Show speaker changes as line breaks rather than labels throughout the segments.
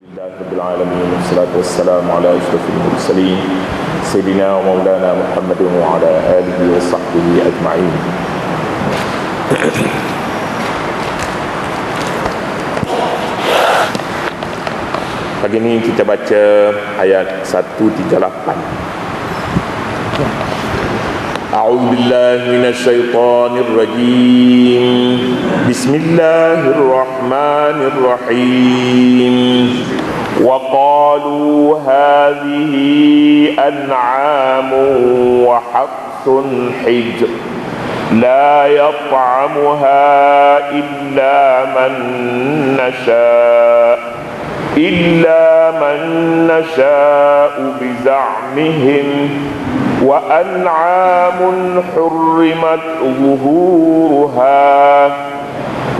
Rabbil alamin wassalatu wassalamu ala asyrafil mursalin sayyidina wa maulana Muhammadin wa ala alihi wa sahbihi ajma'in. Pagi ini kita baca ayat 138. A'udzu billahi minasy syaithanir rajim. Bismillahirrahmanirrahim. Wa qalu hadhihi an'amun wa harthun hijr la yat'amuha illa man nasha'u biza'mihim wa an'amun hurrimat zuhuruha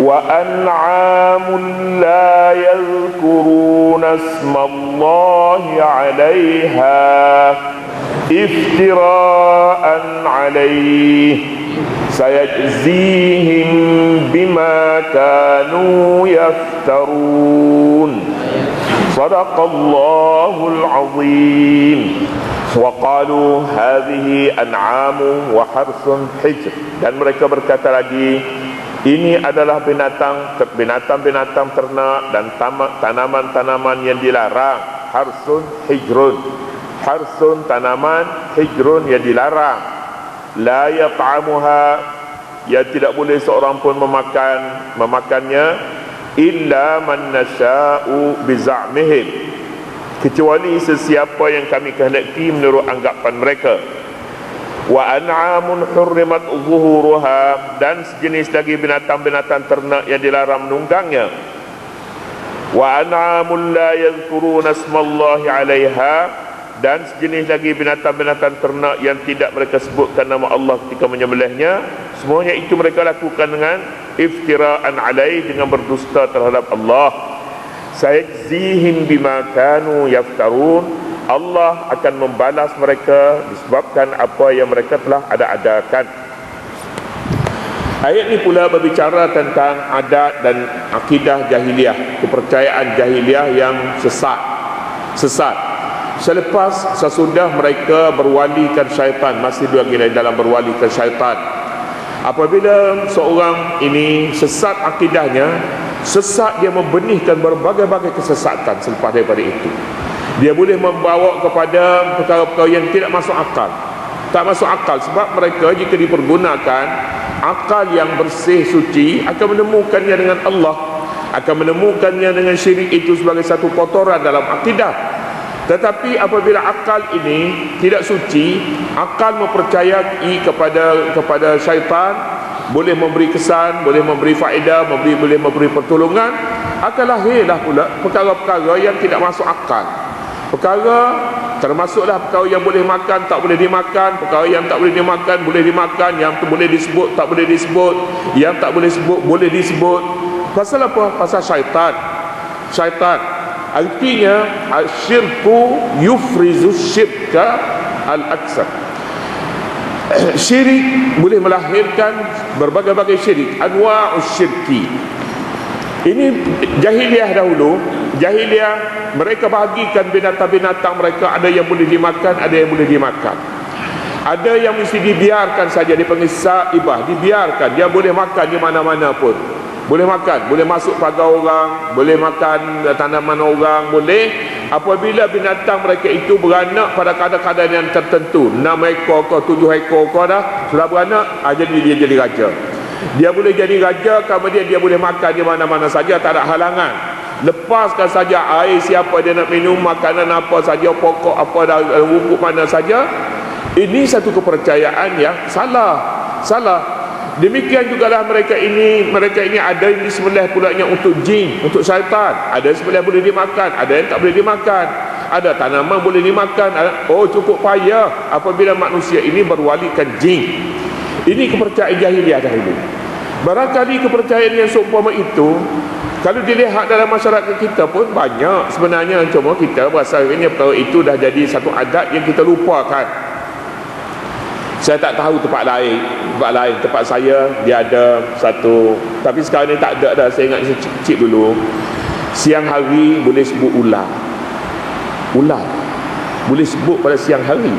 wa an'amun la yadhkuruna ismallahi 'alayha iftira'an 'alayhi sayajzihim bima kanu yaftarun. Sadaqallahul azim. Wa qalu hadhihi an'amu wa harsun hijr, dan mereka berkata lagi, ini adalah binatang ternak dan tanaman-tanaman yang dilarang. Harsun hijrun, harsun tanaman, hijrun yang dilarang. La yat'amuha, ya tidak boleh seorang pun memakannya, illa man nasha'u biza'mihim, kecuali sesiapa yang kami kehendaki menurut anggapan mereka. Wa an'amun hurrimat zuhuruha, dan sejenis lagi binatang-binatang ternak yang dilarang menunggangnya. Wa an'amun la yadhkuruna ismallahi 'alaiha, dan sejenis lagi binatang-binatang ternak yang tidak mereka sebutkan nama Allah ketika menyembelihnya. Semuanya itu mereka lakukan dengan iftira'an 'alaihi, dengan berdusta terhadap Allah. Sayajzihim bima kanu yaftarun, Allah akan membalas mereka disebabkan apa yang mereka telah ada-adakan. Ayat ini pula berbicara tentang adat dan akidah jahiliah, kepercayaan jahiliah yang sesat. Sesudah mereka berwalikan syaitan, masih lagi dalam berwalikan syaitan. Apabila seorang ini sesat akidahnya, sesat, dia membenihkan berbagai-bagai kesesatan selepas daripada itu. Dia boleh membawa kepada perkara-perkara yang tidak masuk akal. Tak masuk akal sebab mereka jika dipergunakan akal yang bersih suci akan menemukannya dengan Allah, akan menemukannya dengan syirik itu sebagai satu kotoran dalam akidah. Tetapi apabila akal ini tidak suci, akal mempercayai kepada syaitan, boleh memberi kesan, boleh memberi faedah, boleh memberi pertolongan, akan lahirlah pula perkara-perkara yang tidak masuk akal. Perkara termasuklah perkara yang boleh makan, tak boleh dimakan, perkara yang tak boleh dimakan, boleh dimakan, yang boleh disebut, tak boleh disebut, yang tak boleh disebut, boleh disebut. Pasal apa? Pasal syaitan. Artinya asyirku yufrizu syirka al-aksar. Syirik boleh melahirkan berbagai-bagai syirik, anwa'us syirki. Ini jahiliah dahulu. Jahiliah mereka bahagikan binatang-binatang mereka, ada yang boleh dimakan, ada yang boleh dimakan. Ada yang mesti dibiarkan saja, dipanggil saibah, dibiarkan, dia boleh makan di mana-mana pun. Boleh makan, boleh masuk pagar orang, boleh makan tanaman orang, boleh. Apabila binatang mereka itu beranak pada kadar-kadar yang tertentu, 6 ekor ke 7 ekor ke dah, sudah beranak, jadi dia jadi raja. Dia boleh jadi raja, kemudian dia boleh makan di mana-mana saja, tak ada halangan. Lepaskan saja air siapa dia nak minum, makanan apa saja, pokok apa, rumput mana saja. Ini satu kepercayaan yang salah. Demikian jugalah mereka ini ada yang disembelih pulanya untuk jin, untuk syaitan. Ada yang sembelih boleh dimakan, ada yang tak boleh dimakan. Ada tanaman boleh dimakan. Oh, cukup payah apabila manusia ini berwalikan jin. Ini kepercayaan jahiliah dahulu. Barangkali kepercayaan yang seumpama itu, kalau dilihat dalam masyarakat kita pun banyak sebenarnya, cuma kita berasa ini perkara itu dah jadi satu adat yang kita lupakan. Saya tak tahu tempat lain. Tempat saya dia ada satu, tapi sekarang ni tak ada dah. Saya ingat kecil dulu Siang hari boleh sebut ular. Ular boleh sebut pada siang hari.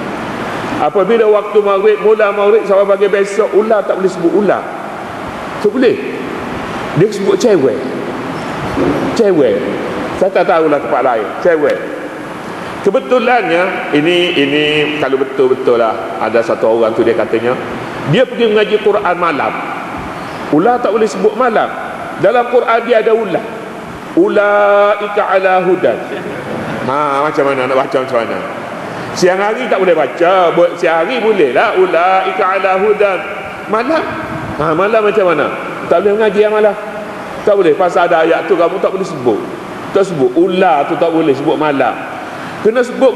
Apabila waktu maghrib, mula maghrib sampai pagi besok, ular tak boleh sebut ular. Tak boleh. Dia sebut cewek. Cewek. Saya tak tahulah tempat lain. Cewek. Kebetulannya ini kalau betul-betul lah, ada satu orang tu dia katanya dia pergi mengaji Quran malam. Ular tak boleh sebut malam. Dalam Quran dia ada ular. Ulaika ala hudan. Macam mana nak baca macam mana? Siang hari tak boleh baca, buat siang hari boleh lah. Ulaika ala hudan. Malam? Malam macam mana? Tak boleh mengaji yang malam. Tak boleh, pasal ada ayat tu kamu tak boleh sebut. Tak sebut ular tu, tak boleh sebut malam. Kena sebut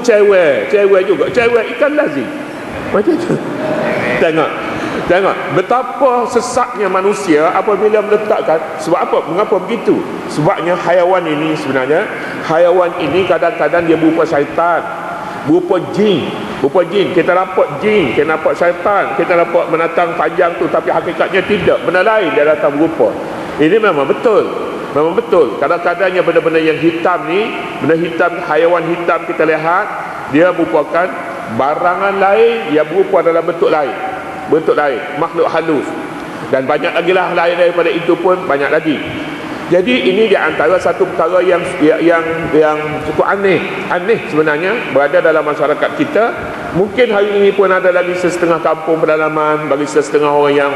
cewek. Cewek juga. Cewek ikan lazim. Macam tu. Tengok betapa sesatnya manusia apabila meletakkan. Sebab apa? Mengapa begitu? Sebabnya hayawan ini sebenarnya, hayawan ini kadang-kadang dia berupa syaitan, berupa jin. Kita nampak jin, kita nampak syaitan, kita nampak menatang panjang tu, tapi hakikatnya tidak, benda lain dia datang berupa. Ini memang betul. Kadang-kadangnya benda-benda yang hitam ni, benda hitam, hayawan hitam kita lihat, dia merupakan barangan lain yang berupa dalam bentuk lain, makhluk halus. Dan banyak lagi lah lain daripada itu pun, banyak lagi. Jadi ini di antara satu perkara yang cukup aneh sebenarnya berada dalam masyarakat kita. Mungkin hari ini pun ada lagi setengah kampung pedalaman, bagi setengah orang yang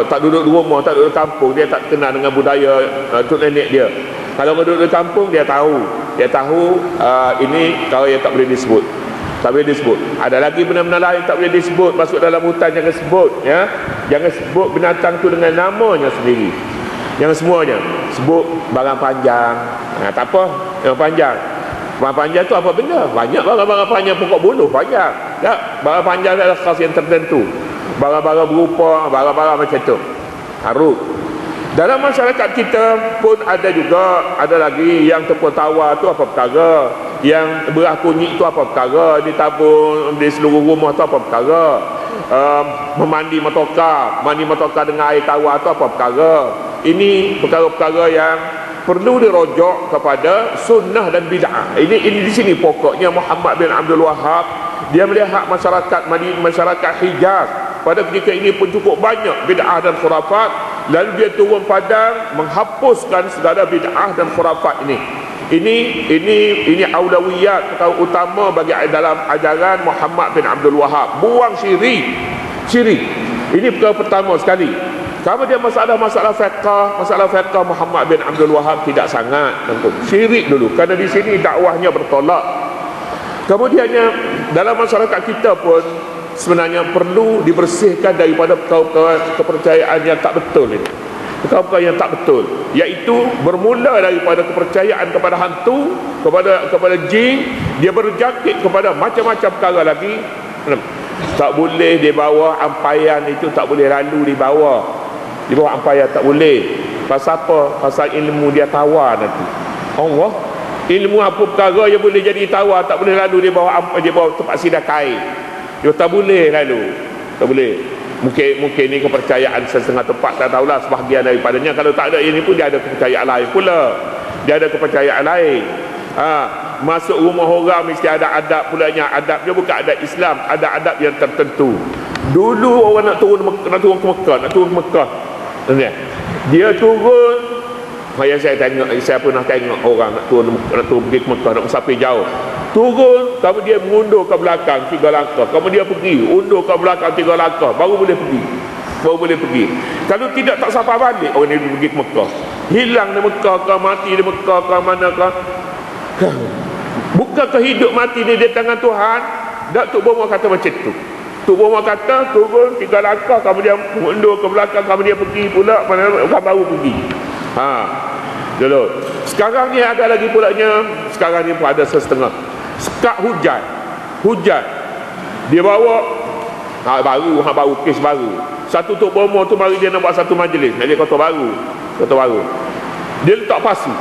tak duduk di rumah, tak duduk di kampung, dia tak kenal dengan budaya tok nenek dia. Kalau duduk di kampung, dia tahu ini perkara yang tak boleh disebut. Ada lagi benda-benda lain tak boleh disebut. Masuk dalam hutan jangan sebut, ya. Jangan sebut binatang tu dengan namanya sendiri. Yang semuanya sebut barang panjang. Tak apa, yang panjang. Barang panjang tu apa benda? Banyak barang-barang panjang, pokok buluh panjang. Tak, barang panjang adalah khas yang tertentu. Barang-barang berupa barang-barang macam tu. Harut. Dalam masyarakat kita pun ada lagi yang tepung tawar tu apa perkara, yang beras kunyit tu apa perkara, ditabur di seluruh rumah tu apa perkara, mandi motoka dengan air tawar tu apa perkara. Ini perkara-perkara yang perlu dirujuk kepada sunnah dan bid'ah. Ini di sini pokoknya Muhammad bin Abdul Wahhab dia melihat masyarakat Hijaz pada ketika ini pun cukup banyak bid'ah dan khurafat, lalu dia turun padang menghapuskan segala bid'ah dan khurafat ini. Ini aulawiyat, perkara utama bagi dalam ajaran Muhammad bin Abdul Wahhab. Buang syirik. Ini perkara pertama sekali. Kemudian masalah fiqh Muhammad bin Abdul Wahhab tidak sangat syirik dulu, kerana di sini dakwahnya bertolak. Kemudiannya dalam masyarakat kita pun sebenarnya perlu dibersihkan daripada perkara kepercayaan yang tak betul ini. Perkara yang tak betul, iaitu bermula daripada kepercayaan kepada hantu, kepada jin, dia berjangkit kepada macam-macam perkara lagi. Tak boleh di bawah ampaian itu, tak boleh lalu di bawah ampaian, tak boleh. Pasal apa? Pasal ilmu dia tawar nanti. Allah, ilmu apa perkara yang boleh jadi tawar, tak boleh lalu di bawah tempat sidar kain. Dia tak boleh lalu. Tak boleh. Mungkin ni kepercayaan setengah tempat, tak tahulah, sebahagian daripadanya. Kalau tak ada ini pun dia ada kepercayaan lain pula. Masuk rumah orang mesti ada adab pulanya. Adabnya bukan adab Islam, ada adab yang tertentu. Dulu orang nak turun ke Mekah, dia turun. Saya pernah tengok orang nak turun pergi ke Mekah, nak musafir jauh. Turun, kemudian mengundur ke belakang 3 langkah, kemudian pergi undur ke belakang 3 langkah, baru boleh pergi. Kalau tidak, tak sampai balik orang ni pergi ke Mekah. Hilang di Mekah ke, mati di Mekah ke, manakah? Bukankah hidup mati ni di tangan Tuhan? Tak, Tok Bomo kata macam tu. Tok Bomo kata turun 3 langkah, kemudian mundur ke belakang, kemudian pergi pula, mana baru pergi. Dulu. Sekarang ni ada lagi pulanya. Sekarang ni pun ada setengah. Sekat hujan. Dia bawa baru kes baru. Satu Tok Bomo tu mari dia nak buat satu majlis. Dia kata baru. Dia letak pasu.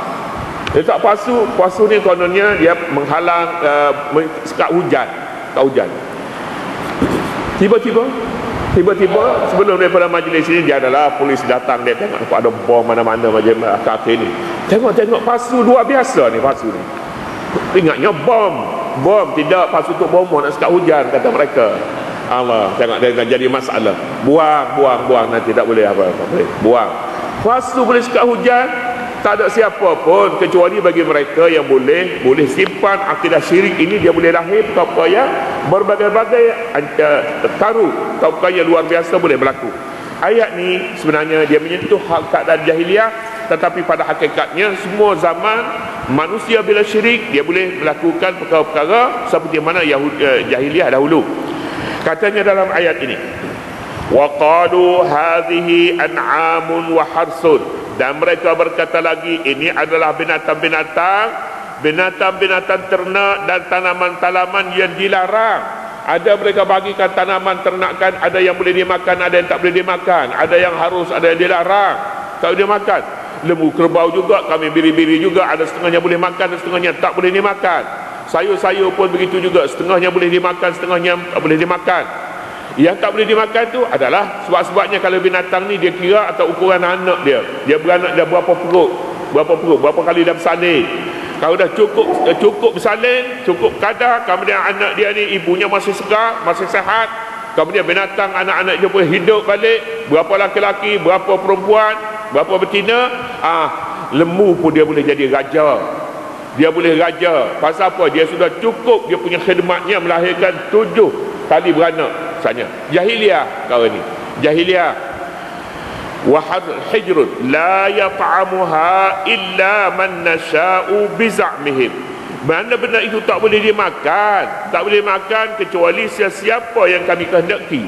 Pasu ni kononnya dia menghalang sekat hujan. Tiba-tiba sebelum daripada majlis ini, dia adalah polis datang, dia tengok ada bom mana-mana macam akhir ni. Tengok pasu luar biasa ni, pasu ni. Ingatnya bom tidak, pasu tu bom nak sekat hujan kata mereka. Allah, tengok dia jadi masalah. Buang nanti tak boleh apa boleh. Buang. Pasu boleh sekat hujan, tak ada siapa pun kecuali bagi mereka yang boleh simpan akidah syirik ini. Dia boleh lahir perkara yang berbagai-bagai perkara yang luar biasa boleh berlaku. Ayat ni sebenarnya dia menyentuh keadaan jahiliah, tetapi pada hakikatnya semua zaman manusia bila syirik dia boleh melakukan perkara-perkara seperti mana jahiliah dahulu. Katanya dalam ayat ini, wa qalu hadhihi an'amun wa harsun, dan mereka berkata lagi ini adalah binatang-binatang ternak dan tanaman-tanaman yang dilarang. Ada mereka bagikan tanaman ternakan, ada yang boleh dimakan, ada yang tak boleh dimakan, ada yang harus, ada yang dilarang, tak boleh dimakan. Lembu kerbau juga, kami biri-biri juga, ada setengahnya boleh makan dan setengahnya tak boleh dimakan. Sayur-sayur pun begitu juga, setengahnya boleh dimakan, setengahnya tak boleh dimakan. Yang tak boleh dimakan tu adalah sebab-sebabnya kalau binatang ni dia kira atau ukuran anak dia beranak dah berapa perut, berapa kali dah bersalin. Kalau dah cukup bersalin, cukup kadar, kemudian anak dia ni ibunya masih segar, masih sihat, kemudian binatang anak-anak dia boleh hidup balik, berapa laki-laki, berapa perempuan, berapa betina, lembu pun dia boleh jadi raja. Dia boleh raja. Pasal apa? Dia sudah cukup, dia punya khidmatnya melahirkan 7 kali beranak misalnya. Jahiliah kau ni, jahiliah. Wa hijrun la yat'amuha illa man nasha'u biz'mihim. Mana benda itu tak boleh dimakan, tak boleh makan kecuali sesiapa yang kami kehendaki.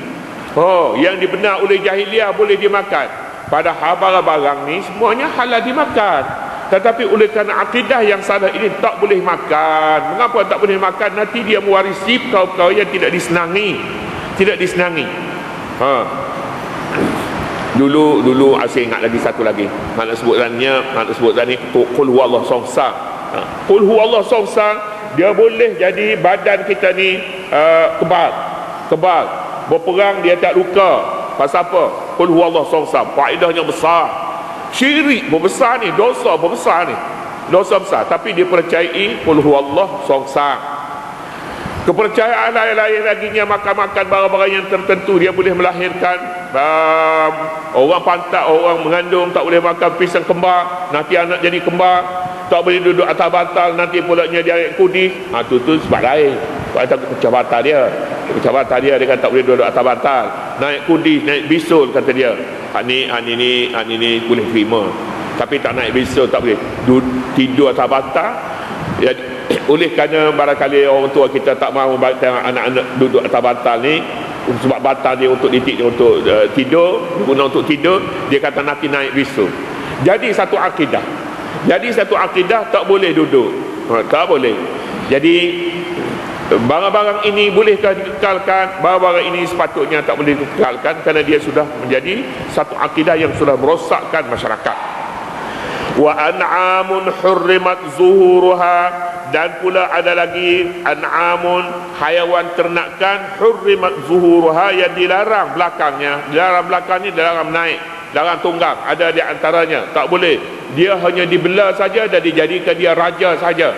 Yang dibenar oleh jahiliah boleh dimakan. Padahal barang-barang ni semuanya halal dimakan, tetapi oleh kerana akidah yang salah ini tak boleh makan. Mengapa tak boleh makan? Nanti dia mewarisi perkara-perkara yang tidak disenangi. Dulu saya ingat lagi satu lagi. Nak sebut ni qul huwallahu songsa. Qul huwallahu songsa, dia boleh jadi badan kita ni kebal. Berperang dia tak luka. Pasal apa? Qul huwallahu songsa. Faedahnya besar. Syirik besar ni, dosa besar ni. Dosa besar, tapi dia percayai qul huwallahu songsa. Kepercayaan lain-lain laginya, makan-makan barang-barang yang tertentu dia boleh melahirkan. Orang pantat, orang mengandung tak boleh makan pisang kembar, nanti anak jadi kembar. Tak boleh duduk atas bantal, nanti pulaknya dia naik kudi. Tu sebab lain. Sebab takut pecah bantal dia. Pecah bantal dia kan tak boleh duduk atas bantal. Naik kudi, naik bisul kata dia. Hak ni boleh terima. Tapi tak naik bisul tak boleh. Tidur atas bantal. Oleh kerana barangkali orang tua kita tak mahu tengok anak-anak duduk atas bantal ni, sebab bantal dia untuk didik dia untuk tidur, guna untuk tidur, dia kata nanti naik bisu. Jadi satu akidah tak boleh duduk, tak boleh. Jadi barang-barang ini bolehkah dikekalkan? Barang-barang ini sepatutnya tak boleh dikekalkan, kerana dia sudah menjadi satu akidah yang sudah merosakkan masyarakat. Wa an'amun hurrimat zuhuruha, dan pula ada lagi an'amun, haiwan ternakan, hurrimat zuhuruha, yang dilarang belakangnya. Dilarang naik, dilarang tunggang. Ada di antaranya tak boleh, dia hanya dibelah saja dan dijadikan dia raja saja.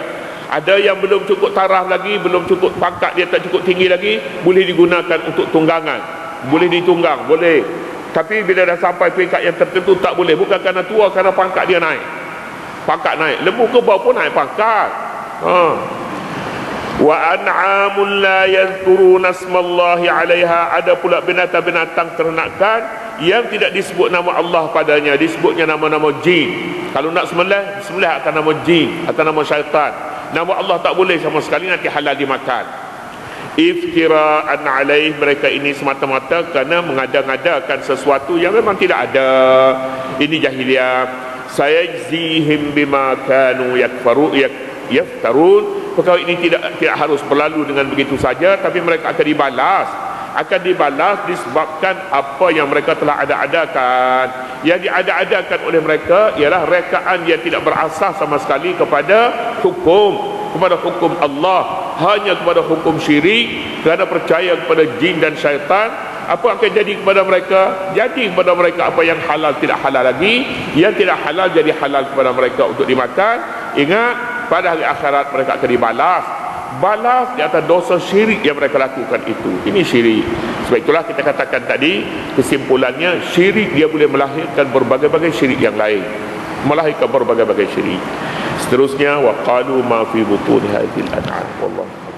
Ada yang belum cukup taraf lagi, belum cukup pangkat dia tak cukup tinggi lagi, boleh digunakan untuk tunggangan, boleh ditunggang, boleh. Tapi bila dah sampai peringkat yang tertentu tak boleh. Bukan kerana tua, kerana pangkat dia naik. Pangkat naik. Lembu kerbau pun naik pangkat. Wa an'amun la yadhkuruna ismallahi 'alaiha, ada pula binatang-binatang ternakan yang tidak disebut nama Allah padanya, disebutnya nama-nama jin. Kalau nak sembelih akan nama jin atau nama syaitan. Nama Allah tak boleh sama sekali, nanti halal dimakan. Iftira'an alaih, mereka ini semata-mata kerana mengada-ngadakan sesuatu yang memang tidak ada. Ini jahiliah. Sayajzihim bima kanu yaftarun. Perkara ini tidak harus berlalu dengan begitu saja, tapi mereka akan dibalas disebabkan apa yang mereka telah ada-adakan. Yang diada-adakan oleh mereka ialah rekaan yang tidak berasas sama sekali kepada hukum Allah, hanya kepada hukum syirik, kerana percaya kepada jin dan syaitan. Apa akan jadi kepada mereka? Jadi kepada mereka apa yang halal tidak halal lagi, yang tidak halal jadi halal kepada mereka untuk dimakan. Ingat, pada hari akhirat mereka akan dibalas di atas dosa syirik yang mereka lakukan itu. Ini syirik. Sebab itulah kita katakan tadi, kesimpulannya syirik dia boleh melahirkan berbagai-bagai syirik yang lain, melahirkan berbagai-bagai syirik. Seterusnya, wa qalu ma fi butun hadhil an'am, wallahu